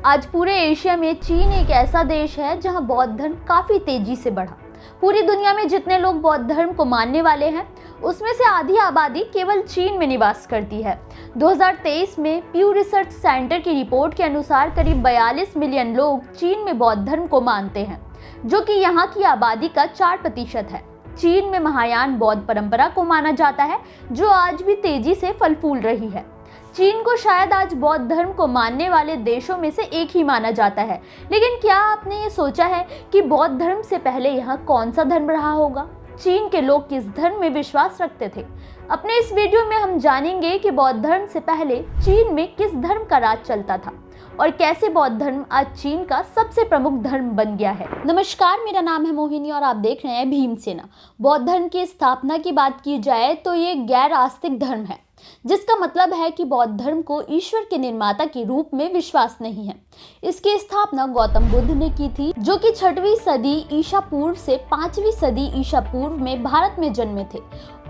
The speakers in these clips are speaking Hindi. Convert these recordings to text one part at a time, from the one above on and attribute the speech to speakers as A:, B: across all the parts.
A: आज पूरे एशिया में चीन एक ऐसा देश है जहां बौद्ध धर्म काफी तेजी से बढ़ा। पूरी दुनिया में जितने लोग बौद्ध धर्म को मानने वाले हैं, उसमें से आधी आबादी केवल चीन में निवास करती है। 2023 में प्यू रिसर्च सेंटर की रिपोर्ट के अनुसार करीब 42 मिलियन लोग चीन में बौद्ध धर्म को मानते हैं, जो कि यहाँ की आबादी का 4% है। चीन में महायान बौद्ध परंपरा को माना जाता है, जो आज भी तेजी से फल फूल रही है। चीन को शायद आज बौद्ध धर्म को मानने वाले देशों में से एक ही माना जाता है, लेकिन क्या आपने ये सोचा है कि बौद्ध धर्म से पहले यहाँ कौन सा धर्म रहा होगा? चीन के लोग किस धर्म में विश्वास रखते थे? अपने इस वीडियो में हम जानेंगे कि बौद्ध धर्म से पहले चीन में किस धर्म का राज चलता था और कैसे बौद्ध धर्म आज चीन का सबसे प्रमुख धर्म बन गया है। नमस्कार, मेरा नाम है मोहिनी और आप देख रहे हैं भीमसेना। बौद्ध धर्म की स्थापना की बात की जाए तो ये गैर आस्तिक धर्म है, जिसका मतलब है कि बौद्ध धर्म को ईश्वर के निर्माता के रूप में विश्वास नहीं है। इसकी स्थापना गौतम बुद्ध ने की थी, जो कि 6वीं सदी ईसा पूर्व से 5वीं सदी ईसा पूर्व में भारत में जन्मे थे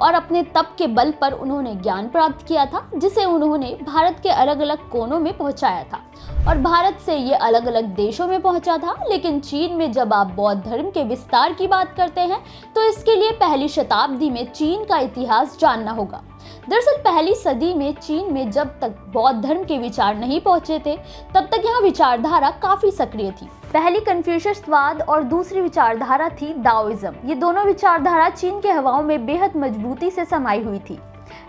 A: और अपने तप के बल पर उन्होंने ज्ञान प्राप्त किया था, जिसे उन्होंने भारत के अलग अलग कोनों में पहुंचाया था और भारत से ये अलग अलग देशों में पहुंचा था। लेकिन चीन में जब आप बौद्ध धर्म के विस्तार की बात करते हैं तो इसके लिए पहली शताब्दी में चीन का इतिहास जानना होगा। दरअसल पहली सदी में चीन में जब तक बौद्ध धर्म के विचार नहीं पहुंचे थे, तब तक यहाँ विचारधारा काफी सक्रिय थी। पहली कन्फ्यूशियसवाद और दूसरी विचारधारा थी दाओइज्म। ये दोनों विचारधारा चीन के हवाओं में बेहद मजबूती से समाई हुई थी।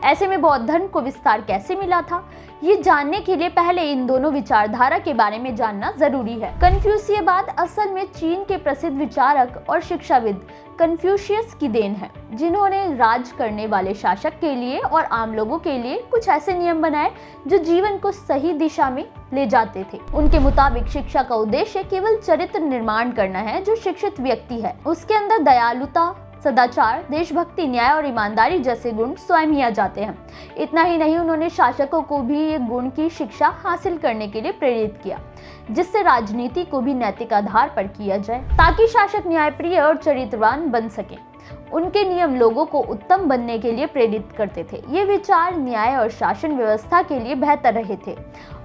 A: ऐसे में बौद्ध धर्म को विस्तार कैसे मिला था, ये जानने के लिए पहले इन दोनों विचारधारा के बारे में जानना जरूरी है। कन्फ्यूशियसवाद असल में चीन के प्रसिद्ध विचारक और शिक्षाविद कन्फ्यूशियस की देन है, जिन्होंने राज करने वाले शासक के लिए और आम लोगों के लिए कुछ ऐसे नियम बनाए जो जीवन को सही दिशा में ले जाते थे। उनके मुताबिक शिक्षा का उद्देश्य केवल चरित्र निर्माण करना है। जो शिक्षित व्यक्ति है उसके अंदर दयालुता, सदाचार, देशभक्ति, न्याय और ईमानदारी जैसे गुण स्वयं ही आ जाते हैं। इतना ही नहीं, उन्होंने शासकों को भी ये गुण की शिक्षा हासिल करने के लिए प्रेरित किया, जिससे राजनीति को भी नैतिक आधार पर किया जाए ताकि शासक न्यायप्रिय और चरित्रवान बन सके। उनके नियम लोगों को उत्तम बनने के लिए प्रेरित करते थे। ये विचार न्याय और शासन व्यवस्था के लिए बेहतर रहे थे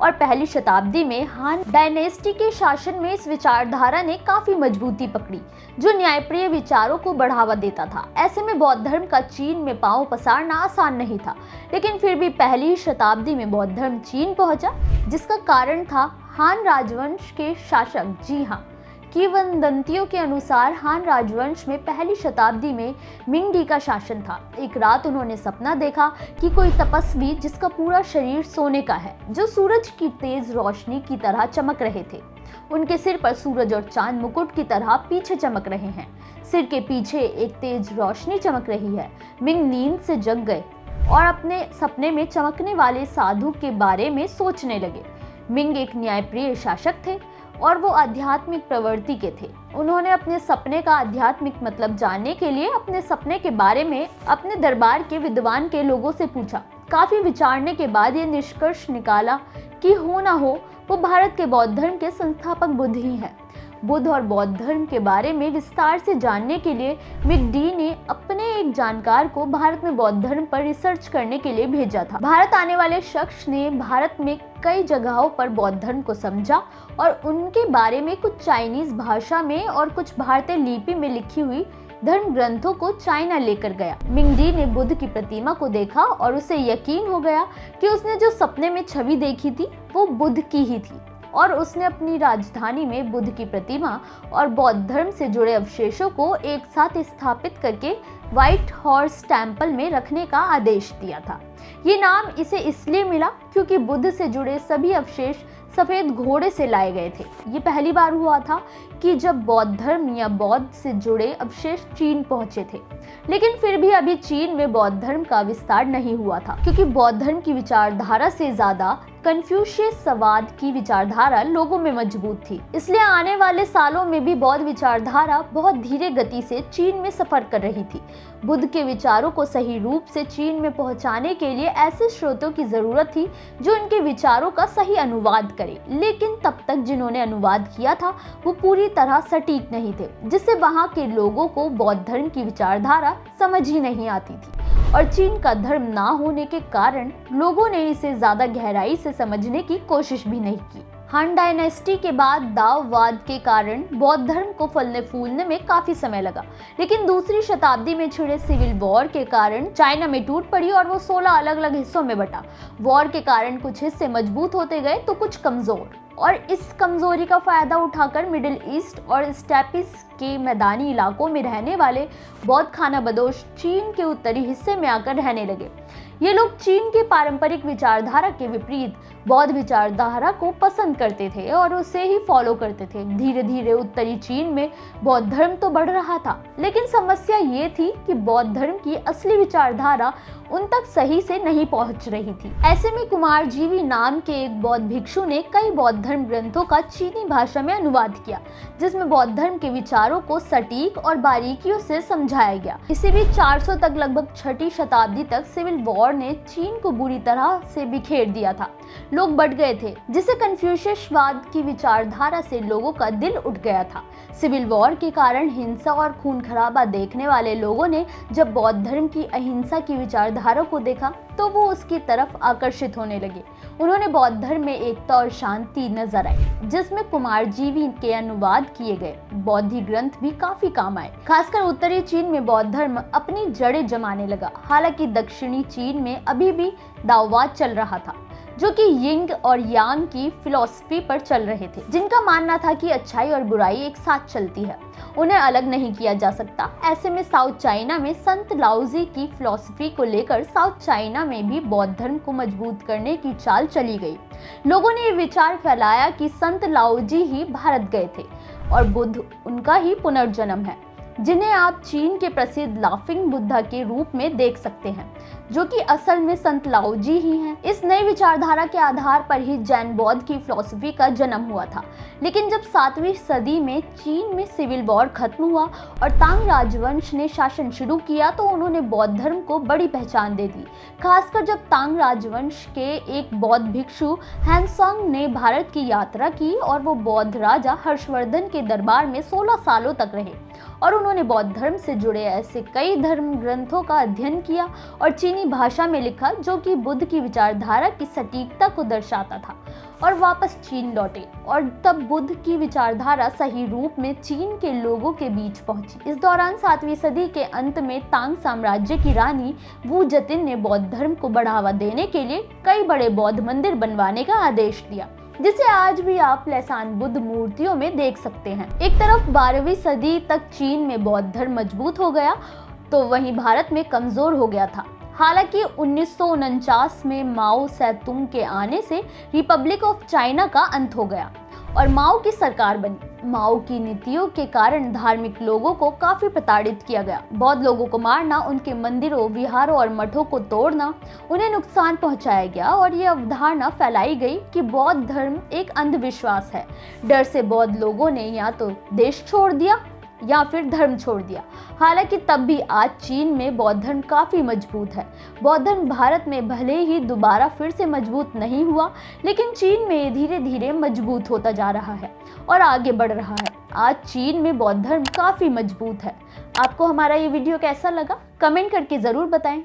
A: और पहली शताब्दी में हान डायनेस्टी के शासन में इस विचारधारा ने काफी मजबूती पकड़ी, जो न्यायप्रिय विचारों को बढ़ावा देता था। ऐसे में बौद्ध धर्म का चीन में पांव पसारना आसान नहीं था, लेकिन फिर भी पहली शताब्दी में बौद्ध धर्म चीन पहुंचा, जिसका कारण था हान राजवंश के शासक, जी हाँ, किंवदंतियों के अनुसार हान राजवंश में पहली शताब्दी में मिंगडी का शासन था। एक रात उन्होंने सपना देखा कि कोई तपस्वी जिसका पूरा शरीर सोने का है, जो सूरज की तेज रोशनी की तरह चमक रहे थे। उनके सिर पर सूरज और चांद मुकुट की तरह पीछे चमक रहे हैं। सिर के पीछे एक तेज रोशनी चमक रही है। मिंग नींद से जग गए और अपने सपने में चमकने वाले साधु के बारे में सोचने लगे। मिंग एक न्यायप्रिय शासक थे और वो आध्यात्मिक प्रवृत्ति के थे। उन्होंने अपने सपने का आध्यात्मिक मतलब जानने के लिए अपने सपने के बारे में अपने दरबार के विद्वान के लोगों से पूछा। काफी विचारने के बाद ये निष्कर्ष निकाला कि हो ना हो वो भारत के बौद्ध धर्म के संस्थापक बुद्ध ही हैं। बुद्ध और बौद्ध धर्म के बारे में विस्तार से जानने के लिए मिगडी ने अपने एक जानकार को भारत में बौद्ध धर्म पर रिसर्च करने के लिए भेजा था। भारत आने वाले शख्स ने भारत में कई जगहों पर बौद्ध धर्म को समझा और उनके बारे में कुछ चाइनीज भाषा में और कुछ भारतीय लिपि में लिखी हुई धर्म ग्रंथों को चाइना लेकर गया। मिंगडी ने बुद्ध की प्रतिमा को देखा और उसे यकीन हो गया कि उसने जो सपने में छवि देखी थी वो बुद्ध की ही थी और उसने अपनी राजधानी में बुद्ध की प्रतिमा और बौद्ध धर्म से जुड़े अवशेषों को एक साथ स्थापित करके व्हाइट हॉर्स टेम्पल में रखने का आदेश दिया था। ये नाम इसे इसलिए मिला क्योंकि बुद्ध से जुड़े सभी अवशेष सफेद घोड़े से लाए गए थे। ये पहली बार हुआ था कि जब बौद्ध धर्म या बौद्ध से जुड़े अवशेष चीन पहुंचे थे, लेकिन फिर भी अभी चीन में बौद्ध धर्म का विस्तार नहीं हुआ था, क्योंकि बौद्ध धर्म की विचारधारा से ज्यादा कन्फ्यूशियसवाद की विचारधारा लोगों में मजबूत थी। इसलिए आने वाले सालों में भी बौद्ध विचारधारा बहुत धीरे गति से चीन में सफर कर रही थी। बुद्ध के विचारों को सही रूप से चीन में पहुंचाने के लिए ऐसे स्रोतों की जरूरत थी जो इनके विचारों का सही अनुवाद करे, लेकिन तब तक जिन्होंने अनुवाद किया था वो पूरी तरह सटीक नहीं थे, जिससे वहां के लोगों को बौद्ध धर्म की विचारधारा समझ ही नहीं आती थी। और चीन का धर्म ना होने के कारण लोगों ने इसे ज्यादा गहराई से समझने की कोशिश भी नहीं की। हान डायनेस्टी के बाद दाववाद के कारण बौद्ध धर्म को फलने फूलने में काफी समय लगा, लेकिन दूसरी शताब्दी में छिड़े सिविल वॉर के कारण चाइना में टूट पड़ी और वो 16 अलग अलग हिस्सों में बटा। वॉर के कारण कुछ हिस्से मजबूत होते गए तो कुछ कमजोर, और इस कमजोरी का फायदा उठाकर मिडिल ईस्ट और स्टेपिस के मैदानी इलाकों में रहने वाले बौद्ध खानाबदोश चीन के उत्तरी हिस्से में आकर रहने लगे। ये लोग चीन की पारंपरिक विचारधारा के विपरीत बौद्ध विचारधारा को पसंद करते थे और उसे ही फॉलो करते थे। धीरे धीरे उत्तरी चीन में बौद्ध धर्म तो बढ़ रहा था, लेकिन समस्या ये थी कि बौद्ध धर्म की असली विचारधारा उन तक सही से नहीं पहुंच रही थी। ऐसे में कुमारजीवी नाम के एक बौद्ध भिक्षु ने कई बौद्ध धर्म ग्रंथों का चीनी भाषा में अनुवाद किया, जिसमें बौद्ध धर्म के विचारों को सटीक और बारीकियों से समझाया गया। इसी बीच 400 तक लगभग 6ठी शताब्दी तक सिविल वॉर ने चीन को बुरी तरह से बिखेर दिया था। लोग बढ़ गए थे, जिसे कन्फ्यूशियसवाद की विचारधारा से लोगों का दिल उठ गया था। सिविल वॉर के कारण हिंसा और खून खराबा देखने वाले लोगों ने जब बौद्ध धर्म की अहिंसा की विचारधारा को देखा तो वो उसकी तरफ आकर्षित होने लगे। उन्होंने बौद्ध धर्म में एकता और शांति नजर आई, जिसमें कुमारजीवी के अनुवाद किए गए बौद्धी ग्रंथ भी काफी काम आए। खासकर उत्तरी चीन में बौद्ध धर्म अपनी जड़ें जमाने लगा। हालांकि दक्षिणी चीन में अभी भी दाववाद चल रहा था, जो कि यिंग और यांग की फिलॉसफी पर चल रहे थे, जिनका मानना था कि अच्छाई और बुराई एक साथ चलती है, उन्हें अलग नहीं किया जा सकता। ऐसे में साउथ चाइना में संत लाओजी की फिलॉसफी को लेकर साउथ चाइना में भी बौद्ध धर्म को मजबूत करने की चाल चली गई। लोगों ने ये विचार फैलाया कि संत लाओजी ही भारत गए थे और बुद्ध उनका ही पुनर्जन्म है, जिन्हें आप चीन के प्रसिद्ध लाफिंग बुद्धा के रूप में देख सकते हैं, जो कि असल में संत लाओजी ही हैं। इस नई विचारधारा के आधार पर ही जैन बौद्ध की फिलॉसफी का जन्म हुआ था। लेकिन जब 7वीं सदी में चीन में सिविल वॉर खत्म हुआ और तांग राजवंश ने शासन शुरू किया तो उन्होंने बौद्ध धर्म को बड़ी पहचान दे दी। खासकर जब तांग राजवंश के एक बौद्ध भिक्षु हैंसोंग ने भारत की यात्रा की और वो बौद्ध राजा हर्षवर्धन के दरबार में 16 सालों तक रहे और उन्होंने बौद्ध धर्म से जुड़े ऐसे कई धर्म ग्रंथों का अध्ययन किया और चीनी भाषा में लिखा, जो कि बुद्ध की विचारधारा की सटीकता को दर्शाता था, और वापस चीन लौटे। और तब बुद्ध की विचारधारा सही रूप में चीन के लोगों के बीच पहुंची। इस दौरान 7वीं सदी के अंत में तांग साम्राज्य की रानी वू जतिन ने बौद्ध धर्म को बढ़ावा देने के लिए कई बड़े बौद्ध मंदिर बनवाने का आदेश दिया, जिसे आज भी आप लैसान बुद्ध मूर्तियों में देख सकते हैं। एक तरफ 12वीं सदी तक चीन में बौद्ध धर्म मजबूत हो गया तो वहीं भारत में कमजोर हो गया था। हालांकि 1949 में माओ सेतुंग के आने से रिपब्लिक ऑफ चाइना का अंत हो गया और माओ की सरकार बनी। माओ की नीतियों के कारण धार्मिक लोगों को काफी प्रताड़ित किया गया। बौद्ध लोगों को मारना, उनके मंदिरों, विहारों और मठों को तोड़ना, उन्हें नुकसान पहुंचाया गया और ये अवधारणा फैलाई गई कि बौद्ध धर्म एक अंधविश्वास है। डर से बौद्ध लोगों ने या तो देश छोड़ दिया या फिर धर्म छोड़ दिया। हालांकि तब भी आज चीन में बौद्ध धर्म काफी मजबूत है। बौद्ध धर्म भारत में भले ही दोबारा फिर से मजबूत नहीं हुआ, लेकिन चीन में धीरे धीरे मजबूत होता जा रहा है और आगे बढ़ रहा है। आज चीन में बौद्ध धर्म काफी मजबूत है। आपको हमारा ये वीडियो कैसा लगा? कमेंट करके जरूर बताएं।